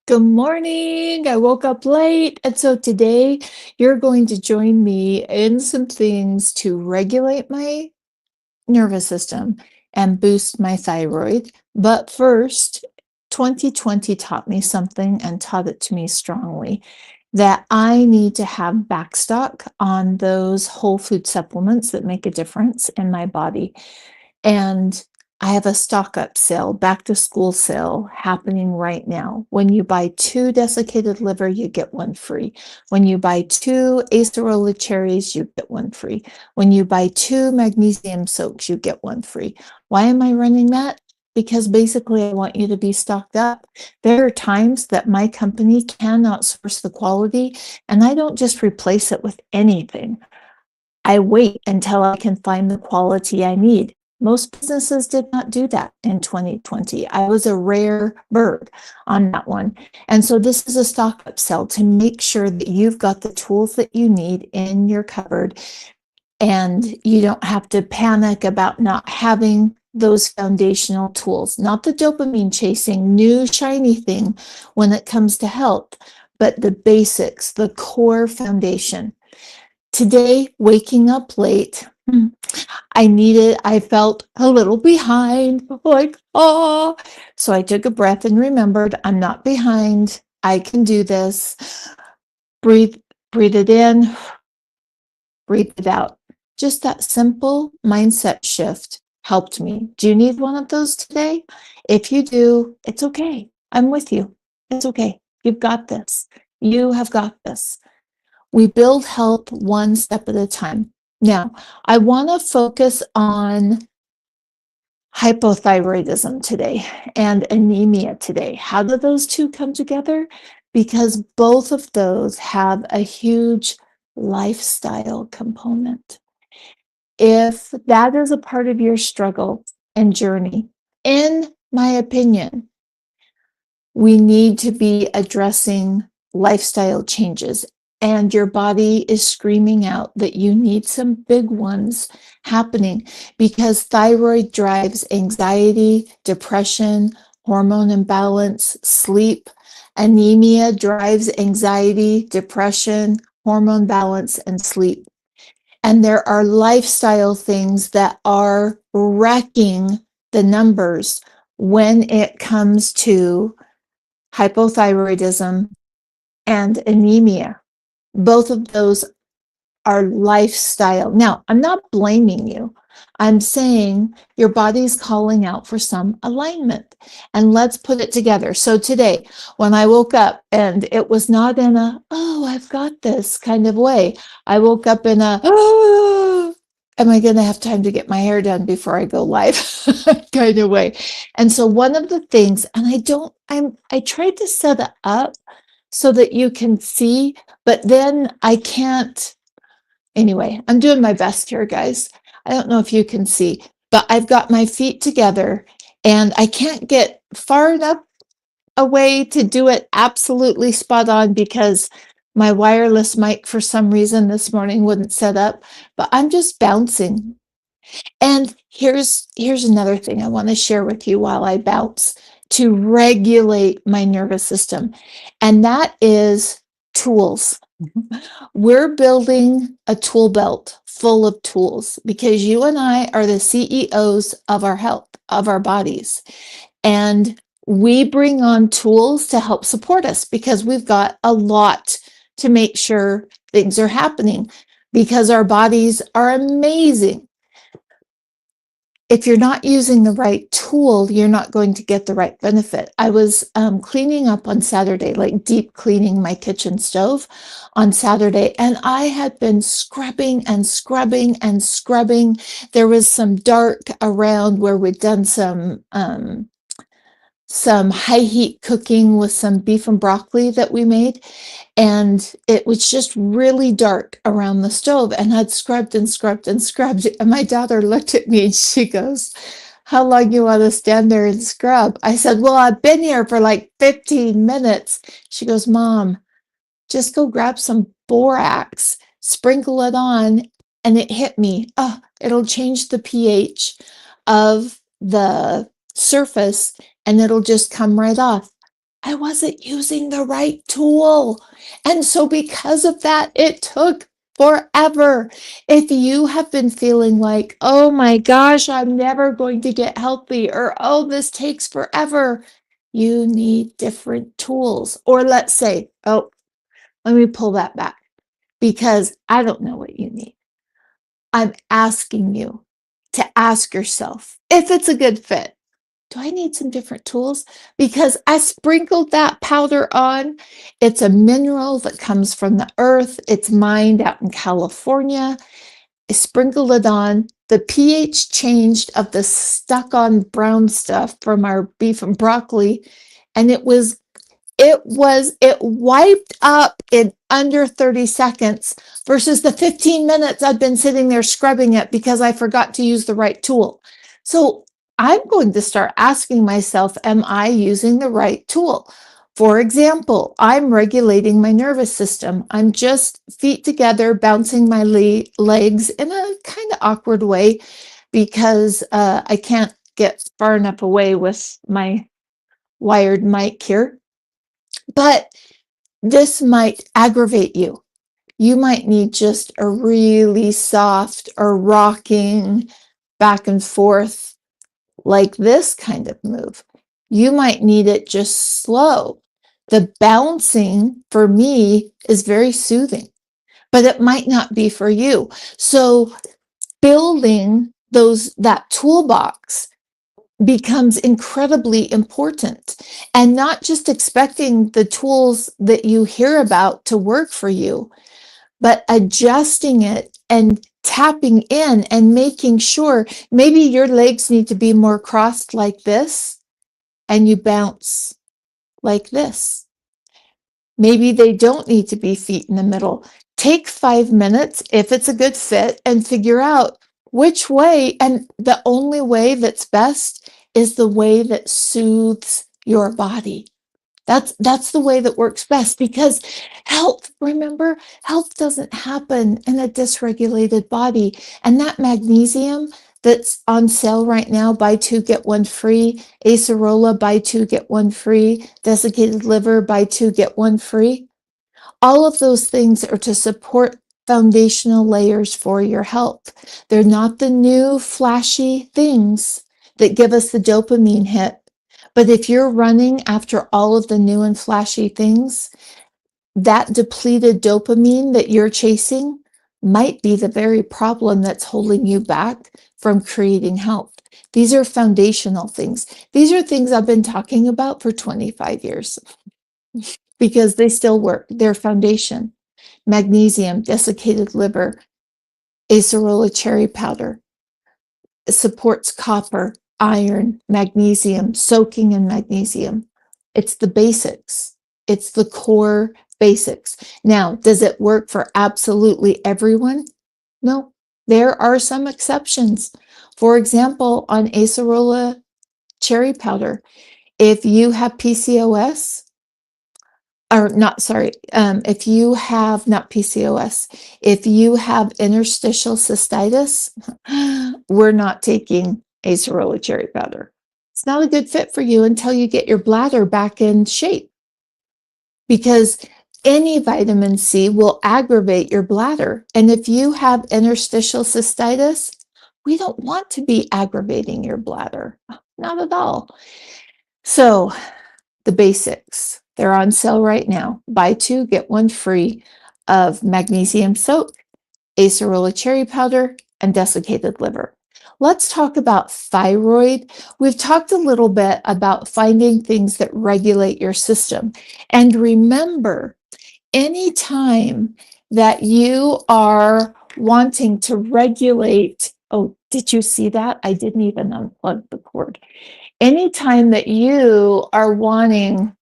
Good morning. I woke up late. And so today you're going to join me in some things to regulate my nervous system and boost my thyroid. But first, 2020 taught me something and taught it to me strongly that I need to have backstock on those whole food supplements that make a difference in my body. And I have a stock up sale, back to school sale happening right now. When you buy two desiccated liver, you get one free. When you buy two acerola cherries, you get one free. When you buy two magnesium soaks, you get one free. Why am I running that? Because basically, I want you to be stocked up. There are times that my company cannot source the quality, and I don't just replace it with anything. I wait until I can find the quality I need. Most businesses did not do that in 2020. I was a rare bird on that one. And so this is a stock up sell to make sure that you've got the tools that you need in your cupboard and you don't have to panic about not having those foundational tools, not the dopamine chasing new shiny thing when it comes to health, but the basics, the core foundation. Today, waking up late, I felt a little behind, like, oh. So I took a breath and remembered I'm not behind. I can do this. Breathe, breathe it in, breathe it out. Just that simple mindset shift helped me. Do you need one of those today? If you do, it's okay. I'm with you. It's okay. You've got this. You have got this. We build health one step at a time. Now, I want to focus on hypothyroidism today and anemia today. How do those two come together? Because both of those have a huge lifestyle component. If that is a part of your struggle and journey, in my opinion, we need to be addressing lifestyle changes. And your body is screaming out that you need some big ones happening because thyroid drives anxiety, depression, hormone imbalance, sleep. Anemia drives anxiety, depression, hormone balance, and sleep. And there are lifestyle things that are wrecking the numbers when it comes to hypothyroidism, and anemia. Both of those are lifestyle. Now, I'm not blaming you. I'm saying your body's calling out for some alignment. And let's put it together. So today, when I woke up, and it was not in a, oh, I've got this kind of way. I woke up in a, oh, am I going to have time to get my hair done before I go live kind of way. And so one of the things, and I tried to set it up so that you can see, but then I can't. Anyway, I'm doing my best here, guys. I don't know if you can see, but I've got my feet together and I can't get far enough away to do it absolutely spot on because my wireless mic for some reason this morning wouldn't set up, but I'm just bouncing. And here's another thing I want to share with you while I bounce to regulate my nervous system, and that is tools. We're building a tool belt full of tools because you and I are the CEOs of our health, of our bodies. And we bring on tools to help support us because we've got a lot to make sure things are happening because our bodies are amazing. If you're not using the right tool, you're not going to get the right benefit. I was cleaning up on Saturday, like deep cleaning my kitchen stove on Saturday, and I had been scrubbing and scrubbing and scrubbing. There was some dark around where we'd done some high heat cooking with some beef and broccoli that we made. And it was just really dark around the stove and I'd scrubbed and scrubbed and scrubbed. And my daughter looked at me and she goes, how long you want to stand there and scrub? I said, well, I've been here for like 15 minutes. She goes, Mom, just go grab some borax, sprinkle it on. And it hit me. Oh, it'll change the pH of the surface and it'll just come right off. I wasn't using the right tool. And so because of that, it took forever. If you have been feeling like, oh my gosh, I'm never going to get healthy, or oh, this takes forever, you need different tools. Or let's say, oh, let me pull that back because I don't know what you need. I'm asking you to ask yourself if it's a good fit. Do I need some different tools? Because I sprinkled that powder on. It's a mineral that comes from the earth. It's mined out in California. I sprinkled it on. The pH changed of the stuck on brown stuff from our beef and broccoli, and it wiped up in under 30 seconds versus the 15 minutes I've been sitting there scrubbing it because I forgot to use the right tool. So I'm going to start asking myself, am I using the right tool? For example, I'm regulating my nervous system. I'm just feet together, bouncing my legs in a kind of awkward way because I can't get far enough away with my wired mic here. But this might aggravate you. You might need just a really soft or rocking back and forth like this kind of move. You might need it just slow. The bouncing for me is very soothing, but it might not be for you. So building that toolbox becomes incredibly important, and not just expecting the tools that you hear about to work for you, but adjusting it and tapping in and making sure maybe your legs need to be more crossed like this and you bounce like this. Maybe they don't need to be feet in the middle. Take 5 minutes if it's a good fit and figure out which way. And the only way that's best is the way that soothes your body. That's the way that works best, because remember, health doesn't happen in a dysregulated body. And that magnesium that's on sale right now, buy two, get one free, acerola, buy two, get one free, desiccated liver, buy two, get one free. All of those things are to support foundational layers for your health. They're not the new flashy things that give us the dopamine hit. But if you're running after all of the new and flashy things, that depleted dopamine that you're chasing might be the very problem that's holding you back from creating health. These are foundational things. These are things I've been talking about for 25 years because they still work. They're foundation. Magnesium, desiccated liver, acerola cherry powder. It supports copper, iron, magnesium, soaking in magnesium. It's the basics. It's the core basics. Now, does it work for absolutely everyone? No, there are some exceptions. For example, on acerola cherry powder, if you have PCOS, or not, sorry, if you have, not PCOS, if you have interstitial cystitis, we're not taking acerola cherry powder. It's not a good fit for you until you get your bladder back in shape, because any vitamin C will aggravate your bladder. And if you have interstitial cystitis, we don't want to be aggravating your bladder, not at all. So the basics. They're on sale right now. Buy two, get one free of magnesium soap, acerola cherry powder, and desiccated liver. Let's talk about thyroid. We've talked a little bit about finding things that regulate your system. And remember, anytime that you are wanting to regulate, oh, did you see that? I didn't even unplug the cord. Anytime that you are wanting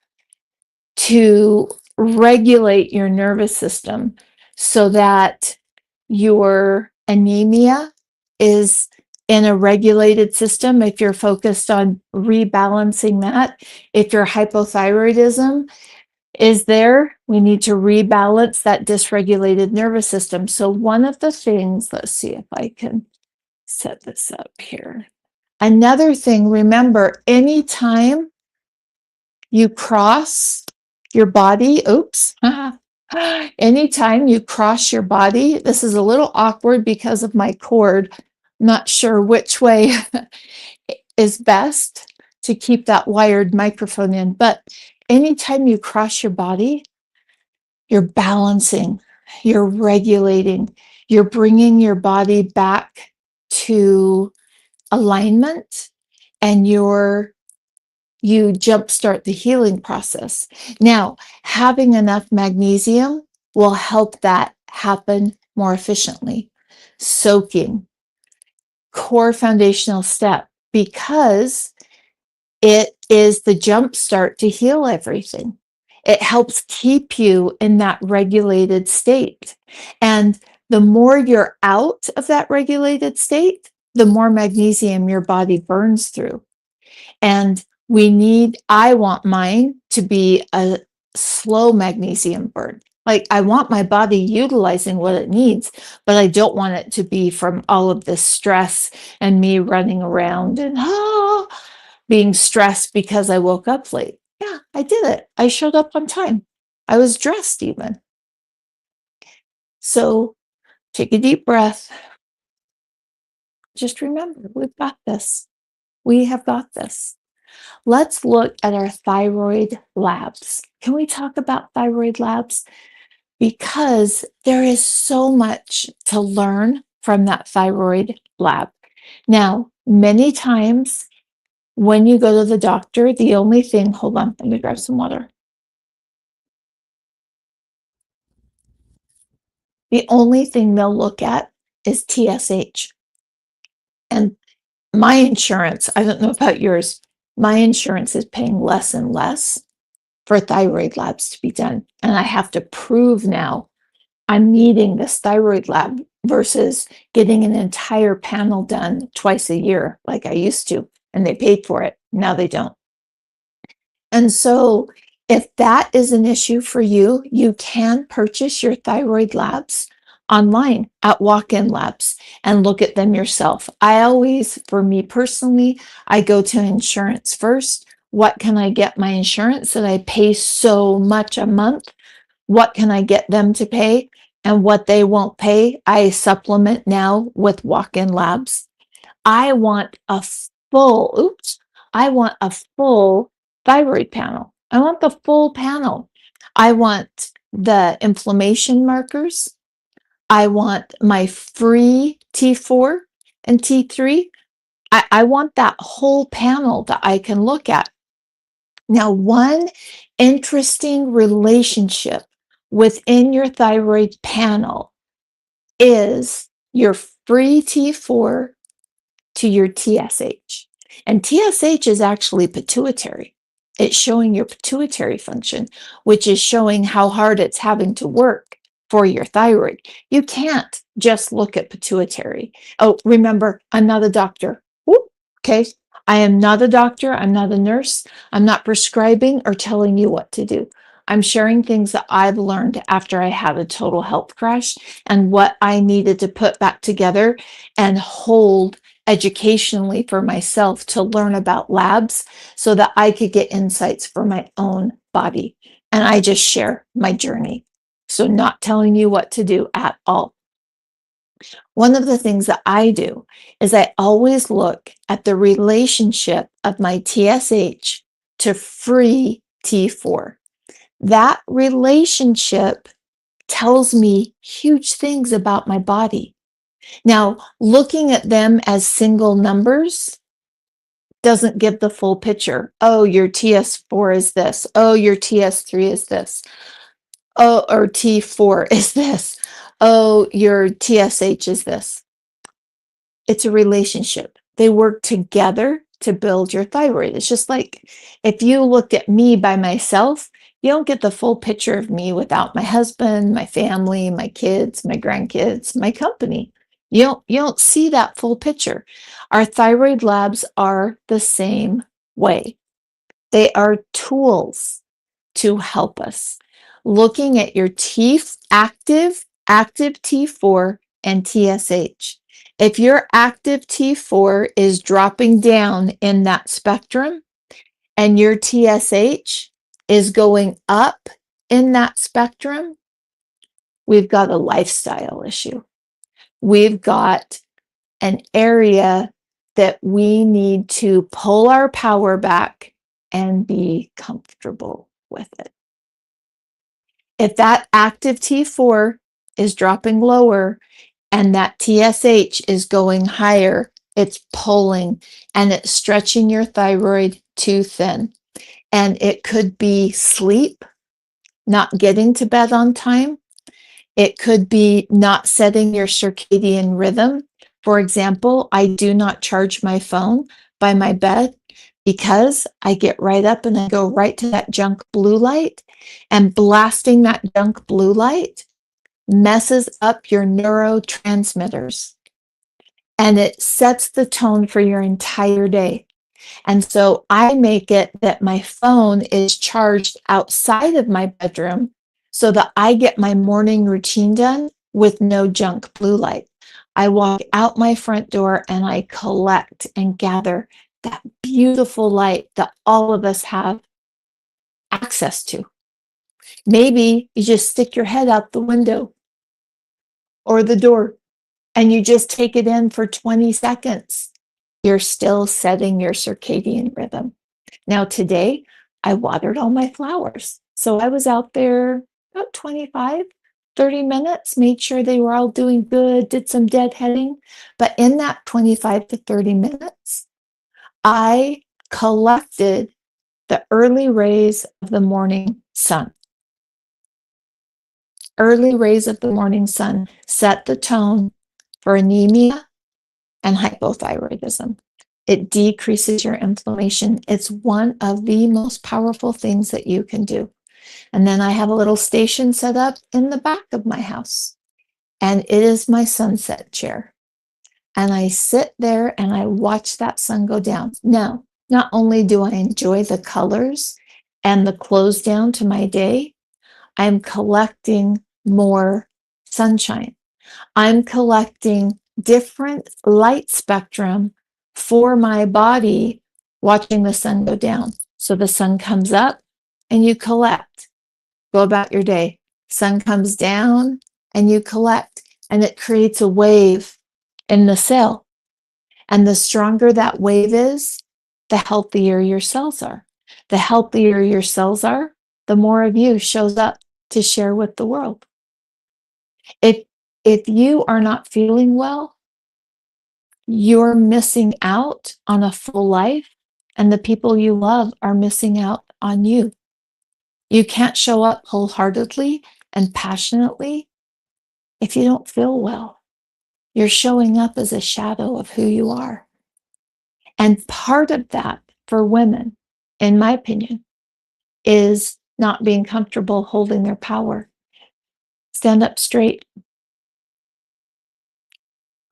to regulate your nervous system so that your anemia is in a regulated system, if you're focused on rebalancing that, if your hypothyroidism is there, we need to rebalance that dysregulated nervous system. So one of the things, let's see if I can set this up here. Another thing, remember, anytime you cross your body, oops, anytime you cross your body, this is a little awkward because of my cord, not sure which way is best to keep that wired microphone in, but anytime you cross your body, you're balancing, you're regulating, you're bringing your body back to alignment, and you jumpstart the healing process. Now, having enough magnesium will help that happen more efficiently. Soaking, core foundational step, because it is the jump start to heal everything. It helps keep you in that regulated state. And the more you're out of that regulated state, the more magnesium your body burns through. And I want mine to be a slow magnesium burn. Like, I want my body utilizing what it needs, but I don't want it to be from all of this stress and me running around and being stressed because I woke up late. Yeah, I did it. I showed up on time. I was dressed even. So take a deep breath. Just remember, we've got this. We have got this. Let's look at our thyroid labs. Can we talk about thyroid labs? Because there is so much to learn from that thyroid lab. Now, many times when you go to the doctor, the only thing, hold on, let me grab some water. The only thing they'll look at is TSH. And my insurance, I don't know about yours, my insurance is paying less and less for thyroid labs to be done. And I have to prove now I'm needing this thyroid lab versus getting an entire panel done twice a year like I used to. And they paid for it. Now they don't. And so if that is an issue for you, you can purchase your thyroid labs online at walk-in labs and look at them yourself. I always, for me personally, I go to insurance first. What can I get my insurance that I pay so much a month? What can I get them to pay? And what they won't pay, I supplement now with walk-in labs. I want a I want a full thyroid panel. I want the full panel. I want the inflammation markers. I want my free T4 and T3. I want that whole panel that I can look at. Now, one interesting relationship within your thyroid panel is your free T4 to your TSH. And TSH is actually pituitary. It's showing your pituitary function, which is showing how hard it's having to work for your thyroid. You can't just look at pituitary. Oh, remember, I'm not a doctor. Whoop, okay. I am not a doctor. I'm not a nurse. I'm not prescribing or telling you what to do. I'm sharing things that I've learned after I had a total health crash and what I needed to put back together and hold educationally for myself to learn about labs so that I could get insights for my own body. And I just share my journey. So, not telling you what to do at all. One of the things that I do is I always look at the relationship of my TSH to free T4. That relationship tells me huge things about my body. Now, looking at them as single numbers doesn't give the full picture. Oh, your TS4 is this. Oh, your TS3 is this. Oh, or T4 is this. Oh, your TSH is this. It's a relationship. They work together to build your thyroid. It's just like if you looked at me by myself, you don't get the full picture of me without my husband, my family, my kids, my grandkids, my company. You don't see that full picture. Our thyroid labs are the same way. They are tools to help us. Looking at your active T4 and TSH. If your active T4 is dropping down in that spectrum and your TSH is going up in that spectrum, we've got a lifestyle issue. We've got an area that we need to pull our power back and be comfortable with it. If that active T4 is dropping lower and that TSH is going higher, it's pulling and it's stretching your thyroid too thin. And it could be sleep, not getting to bed on time. It could be not setting your circadian rhythm. For example, I do not charge my phone by my bed because I get right up and I go right to that junk blue light, and blasting that junk blue light messes up your neurotransmitters and it sets the tone for your entire day. And so I make it that my phone is charged outside of my bedroom so that I get my morning routine done with no junk blue light. I walk out my front door and I collect and gather that beautiful light that all of us have access to. Maybe you just stick your head out the window or the door and you just take it in for 20 seconds. You're still setting your circadian rhythm. Now, today, I watered all my flowers. So I was out there about 25, 30 minutes, made sure they were all doing good, did some deadheading. But in that 25 to 30 minutes, I collected the early rays of the morning sun. Early rays of the morning sun set the tone for anemia and hypothyroidism. It decreases your inflammation. It's one of the most powerful things that you can do. And then I have a little station set up in the back of my house, and it is my sunset chair. And I sit there and I watch that sun go down. Now, not only do I enjoy the colors and the close down to my day, I'm collecting more sunshine. I'm collecting different light spectrum for my body watching the sun go down. So the sun comes up and you collect, go about your day. Sun comes down and you collect, and it creates a wave in the cell. And the stronger that wave is, the healthier your cells are. The healthier your cells are, the more of you shows up to share with the world. If you are not feeling well, you're missing out on a full life, and the people you love are missing out on you. You can't show up wholeheartedly and passionately if you don't feel well. You're showing up as a shadow of who you are. And part of that for women, in my opinion, is not being comfortable holding their power. Stand up straight.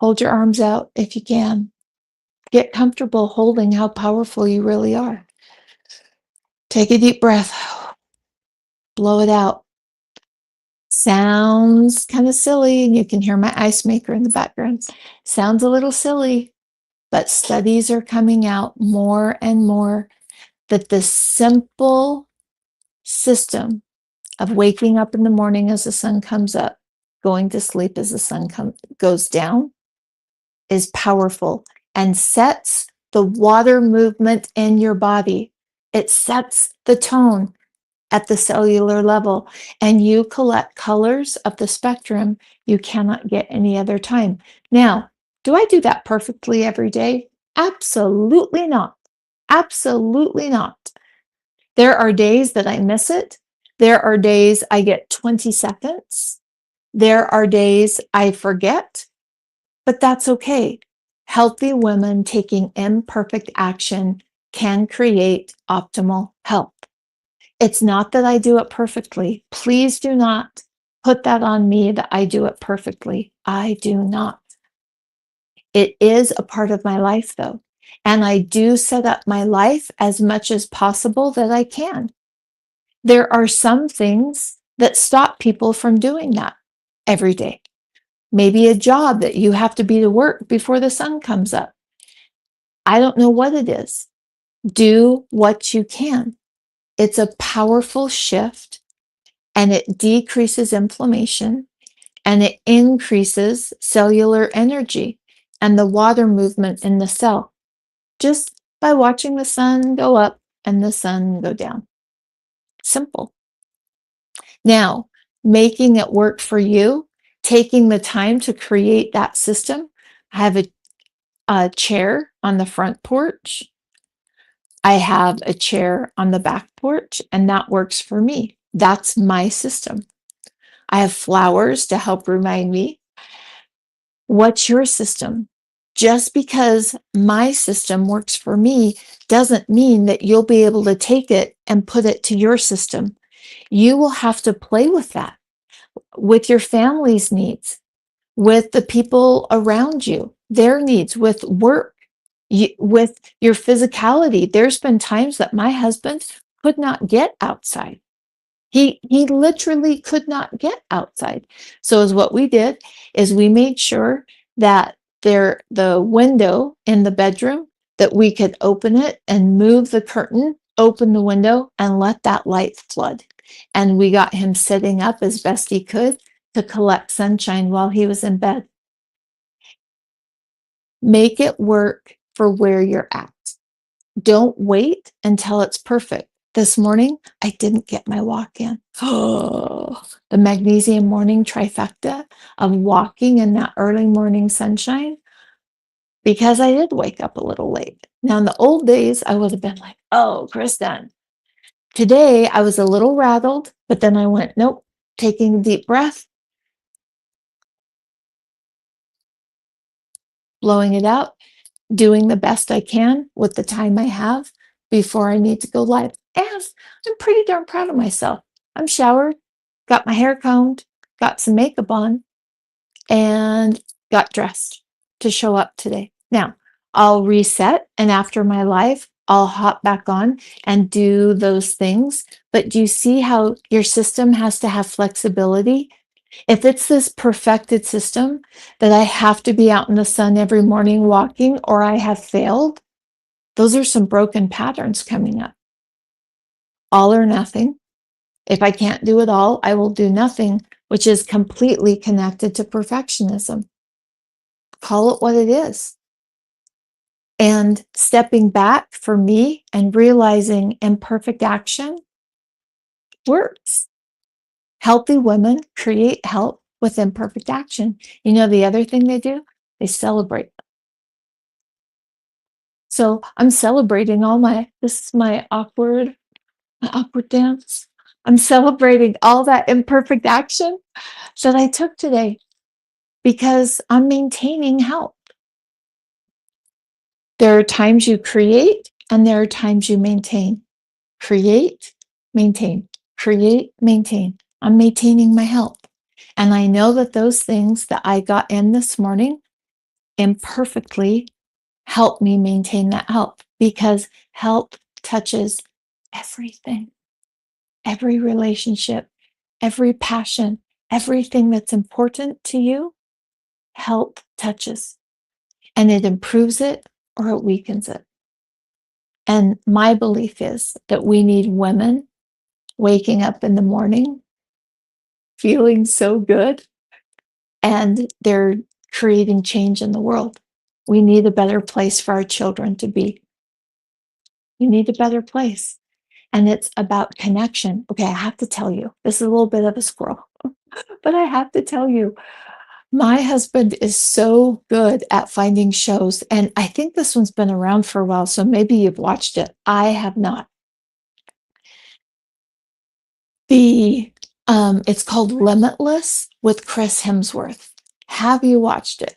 Hold your arms out if you can. Get comfortable holding how powerful you really are. Take a deep breath. Blow it out. Sounds kind of silly, and you can hear my ice maker in the background. Sounds a little silly, but studies are coming out more and more that the simple system of waking up in the morning as the sun comes up, going to sleep as the sun goes down, is powerful and sets the water movement in your body. It sets the tone at the cellular level, and you collect colors of the spectrum you cannot get any other time. Now, do I do that perfectly every day? Absolutely not. Absolutely not. There are days that I miss it. There are days I get 20 seconds. There are days I forget, but that's okay. Healthy women taking imperfect action can create optimal health. It's not that I do it perfectly. Please do not put that on me that I do it perfectly. I do not. It is a part of my life, though. And I do set up my life as much as possible that I can. There are some things that stop people from doing that every day. Maybe a job that you have to be to work before the sun comes up. I don't know what it is, Do what you can. It's a powerful shift, and it decreases inflammation, and it increases cellular energy and the water movement in the cell just by watching the sun go up and the sun go down. Simple. Now, making it work for you, taking the time to create that system. I have a chair on the front porch. I have a chair on the back porch, and that works for me. That's my system. I have flowers to help remind me. What's your system? Just because my system works for me doesn't mean that you'll be able to take it and put it to your system. You will have to play with that, with your family's needs, with the people around you, their needs, with work, with your physicality. There's been times that my husband could not get outside. He literally could not get outside. So is what we did is we made sure that the window in the bedroom, that we could open it and move the curtain, open the window, and let that light flood. And we got him sitting up as best he could to collect sunshine while he was in bed. Make it work for where you're at. Don't wait until it's perfect. This morning, I didn't get my walk in. Oh, the magnesium morning trifecta of walking in that early morning sunshine, because I did wake up a little late. Now, in the old days, I would have been like, oh, Kristen. Today, I was a little rattled, but then I went, nope, taking a deep breath, blowing it out, doing the best I can with the time I have before I need to go live. And I'm pretty darn proud of myself. I'm showered, got my hair combed, got some makeup on, and got dressed to show up today. Now, I'll reset, and after my live, I'll hop back on and do those things. But do you see how your system has to have flexibility? If it's this perfected system that I have to be out in the sun every morning walking or I have failed, those are some broken patterns coming up. All or nothing. If I can't do it all, I will do nothing, which is completely connected to perfectionism. Call it what it is. And stepping back for me and realizing imperfect action works. Healthy women create health with imperfect action. You know, the other thing they do, they celebrate. So I'm celebrating this is my awkward dance. I'm celebrating all that imperfect action that I took today because I'm maintaining health. There are times you create and there are times you maintain. Create, maintain, create, maintain. I'm maintaining my health. And I know that those things that I got in this morning imperfectly help me maintain that health, because health touches everything, every relationship, every passion, everything that's important to you. Health touches, and it improves it or it weakens it. And my belief is that we need women waking up in the morning feeling so good, and they're creating change in the world. We need a better place for our children to be. We need a better place. And it's about connection. Okay, I have to tell you, this is a little bit of a squirrel, but I have to tell you, my husband is so good at finding shows. And I think this one's been around for a while, so maybe you've watched it. I have not. It's called Limitless with Chris Hemsworth. Have you watched it?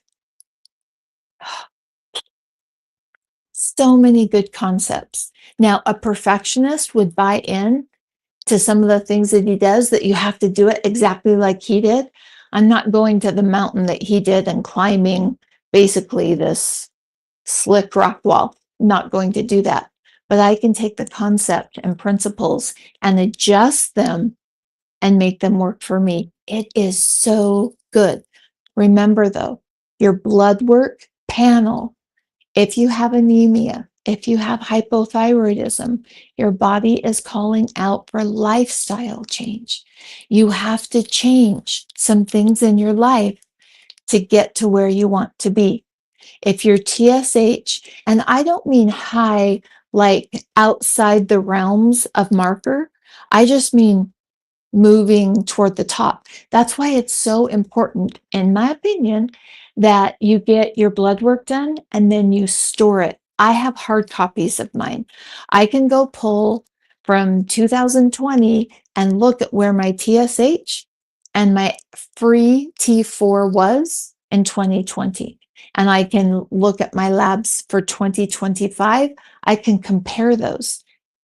So many good concepts. Now, a perfectionist would buy in to some of the things that he does, that you have to do it exactly like he did. I'm not going to the mountain that he did and climbing basically this slick rock wall. I'm not going to do that. But I can take the concept and principles and adjust them and make them work for me. It is so good. Remember though, your blood work panel, if you have anemia, If you have hypothyroidism, your body is calling out for lifestyle change. You have to change some things in your life to get to where you want to be. If your TSH, and I don't mean high like outside the realms of marker, I just mean moving toward the top. That's why it's so important, in my opinion, that you get your blood work done and then you store it. I have hard copies of mine. I can go pull from 2020 and look at where my TSH and my free T4 was in 2020. And I can look at my labs for 2025. I can compare those.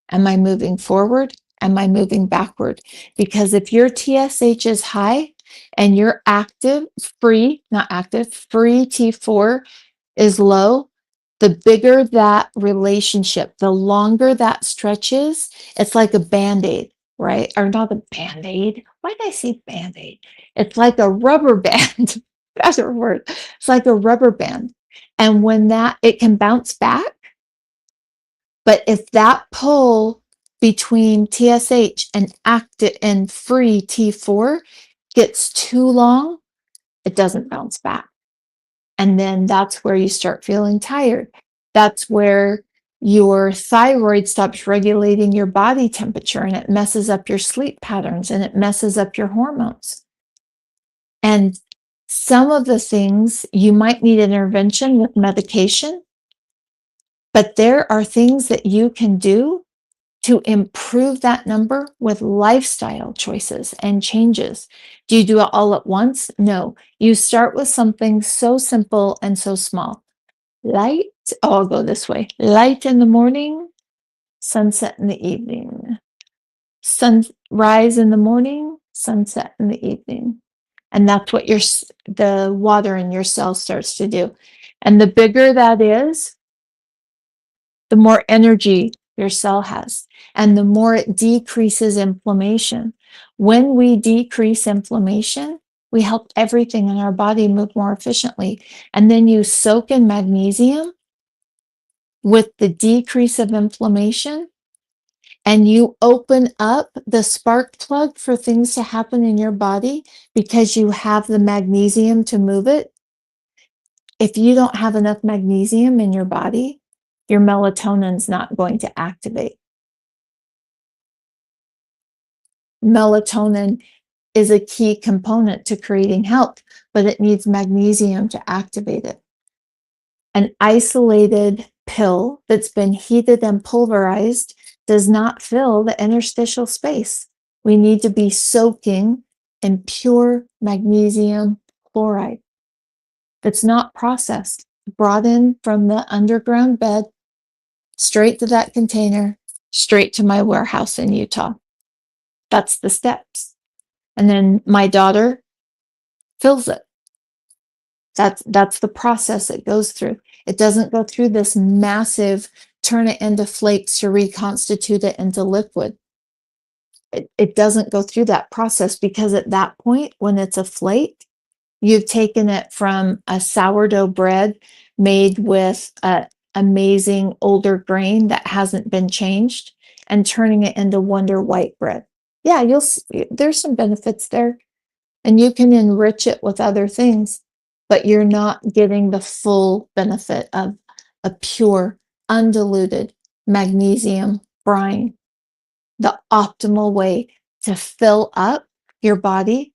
Am I moving forward? Am I moving backward? Because if your TSH is high and your active, free, not active, free T4 is low, the bigger that relationship, the longer that stretches, it's like a band-aid, right? Or not a band-aid. Why did I say band-aid? It's like a rubber band. Better word. It's like a rubber band. And when that, it can bounce back. But if that pull between TSH and active and free T4 gets too long, it doesn't bounce back. And then that's where you start feeling tired. That's where your thyroid stops regulating your body temperature and it messes up your sleep patterns and it messes up your hormones. And some of the things you might need intervention with medication, but there are things that you can do to improve that number with lifestyle choices and changes. Do you do it all at once? No. You start with something so simple and so small. Light, oh, I'll go this way. Light in the morning, sunset in the evening. Sunrise in the morning, sunset in the evening. And that's what the water in your cell starts to do. And the bigger that is, the more energy your cell has, and the more it decreases inflammation. When we decrease inflammation, we help everything in our body move more efficiently. And then you soak in magnesium with the decrease of inflammation, and you open up the spark plug for things to happen in your body because you have the magnesium to move it. If you don't have enough magnesium in your body, your melatonin's not going to activate. Melatonin is a key component to creating health, but it needs magnesium to activate it. An isolated pill that's been heated and pulverized does not fill the interstitial space. We need to be soaking in pure magnesium chloride that's not processed, brought in from the underground bed, straight to that container, straight to my warehouse in Utah. That's the steps. And then my daughter fills it. That's the process it goes through. It doesn't go through this massive turn it into flakes to reconstitute it into liquid. It doesn't go through that process because at that point, when it's a flake, you've taken it from a sourdough bread made with an amazing older grain that hasn't been changed and turning it into Wonder White bread. Yeah, there's some benefits there. And you can enrich it with other things, but you're not getting the full benefit of a pure, undiluted magnesium brine, the optimal way to fill up your body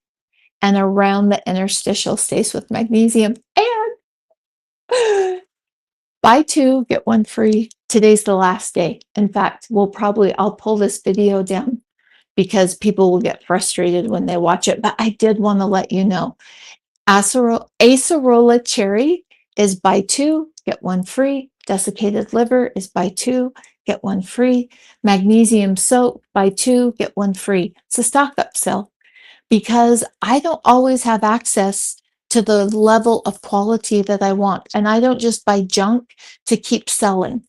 and around the interstitial space with magnesium. And buy two, get one free. Today's the last day. In fact, I'll pull this video down because people will get frustrated when they watch it, but I did want to let you know. Acerola cherry is buy two, get one free. Desiccated liver is buy two, get one free. Magnesium soap, buy two, get one free. It's a stock up sale because I don't always have access to the level of quality that I want. And I don't just buy junk to keep selling.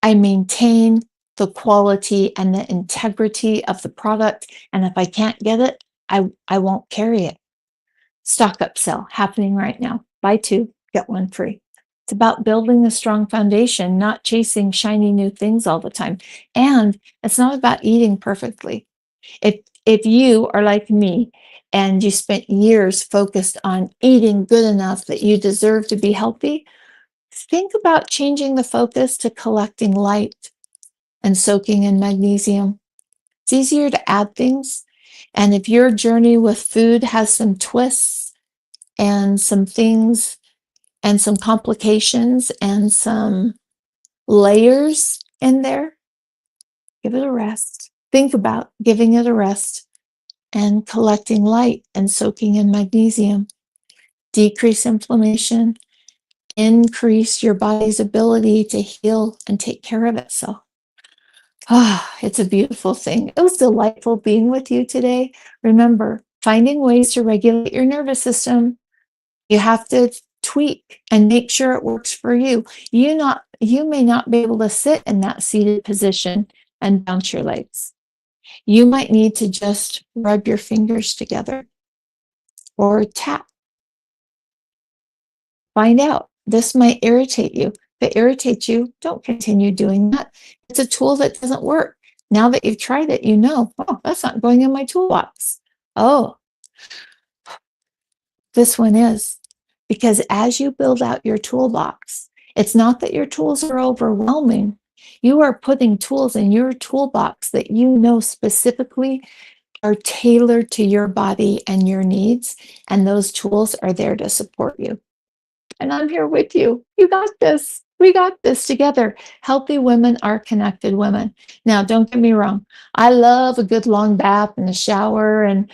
I maintain the quality and the integrity of the product. And if I can't get it, I won't carry it. Stock up sale happening right now. Buy two, get one free. It's about building a strong foundation, not chasing shiny new things all the time. And it's not about eating perfectly. If you are like me and you spent years focused on eating good enough that you deserve to be healthy, think about changing the focus to collecting light and soaking in magnesium. It's easier to add things. And if your journey with food has some twists and some things and some complications and some layers in there, give it a rest. Think about giving it a rest and collecting light and soaking in magnesium. Decrease inflammation, increase your body's ability to heal and take care of itself. Ah, it's a beautiful thing. It was delightful being with you today. Remember, finding ways to regulate your nervous system, you have to tweak and make sure it works for you. You may not be able to sit in that seated position and bounce your legs. You might need to just rub your fingers together or tap. Find out. This might irritate you. If it irritates you, don't continue doing that. It's a tool that doesn't work. Now that you've tried it, you know, oh, that's not going in my toolbox. Oh, this one is. Because as you build out your toolbox, it's not that your tools are overwhelming. You are putting tools in your toolbox that you know specifically are tailored to your body and your needs. And those tools are there to support you. And I'm here with you. You got this. We got this together. Healthy women are connected women. Now, don't get me wrong. I love a good long bath and a shower and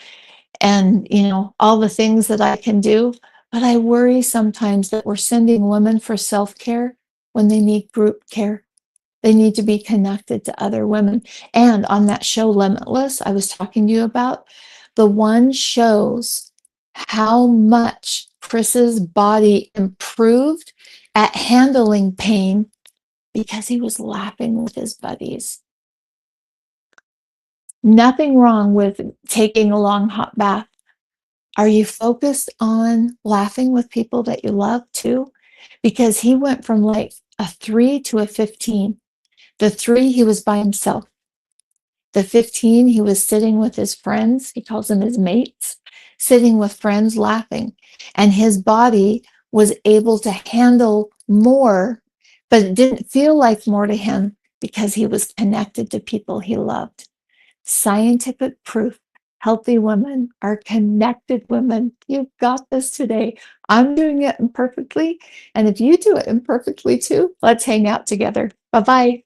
all the things that I can do. But I worry sometimes that we're sending women for self-care when they need group care. They need to be connected to other women. And on that show, Limitless, I was talking to you about, the one shows how much Chris's body improved at handling pain because he was laughing with his buddies. Nothing wrong with taking a long hot bath. Are you focused on laughing with people that you love too? Because he went from like a 3 to a 15. The 3, he was by himself. The 15, he was sitting with his friends. He calls them his mates, sitting with friends laughing. And his body was able to handle more, but it didn't feel like more to him because he was connected to people he loved. Scientific proof. Healthy women are connected women. You've got this today. I'm doing it imperfectly. And if you do it imperfectly too, let's hang out together. Bye-bye.